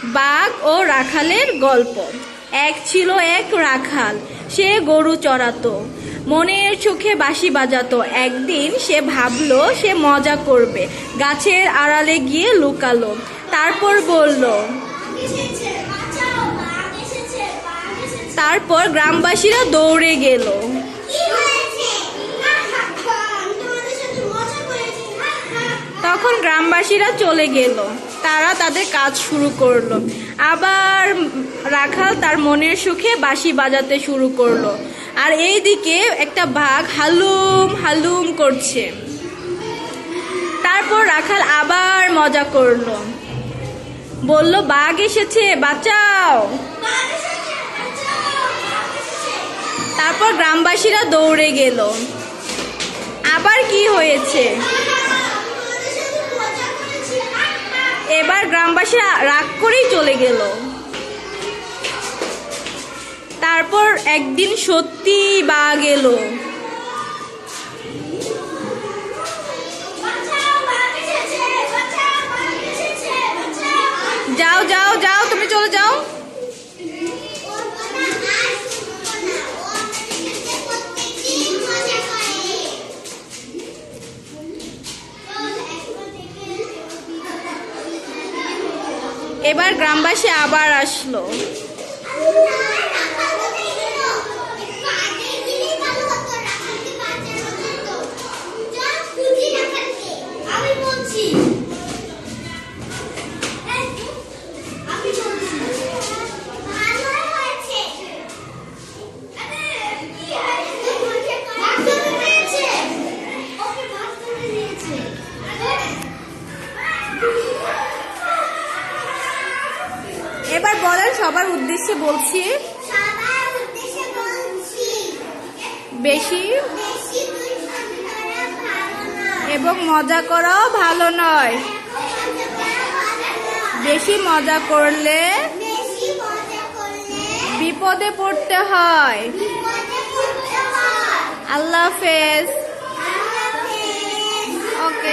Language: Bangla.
বাঘ ও রাখালের গল্প। এক ছিল এক রাখাল, সে গরু চড়াতো, মনের সুখে বাঁশি বাজাতো। একদিন সে ভাবলো সে মজা করবে, গাছের আড়ালে গিয়ে লুকালো। তারপর বলল, তারপর গ্রামবাসীরা দৌড়ে গেল। তখন গ্রামবাসীরা চলে গেল, তারা তাদের কাজ শুরু করলো। আবার রাখাল তার মনের সুখে বাঁশি বাজাতে শুরু করলো। আর এইদিকে একটা বাঘ হালুম হালুম করছে। তারপর রাখাল আবার মজা করলো, বলল, বাঘ এসেছে, বাঁচাও। তারপর গ্রামবাসীরা দৌড়ে গেল। আবার কি হয়েছে? এবার গ্রামবাসীরা রাগ করেই চলে গেল। তারপর একদিন সত্যি বাঘ এলো। যাও যাও যাও, তুমি চলে যাও। এবার গ্রামবাসী আবার আসলো। এবার বলেন, সবার উদ্দেশ্যে বলছি, বেশি এবং মজা করাও ভালো নয়। বেশি মজা করলে বিপদে পড়তে হয়। আল্লাহ হাফেজ। ওকে।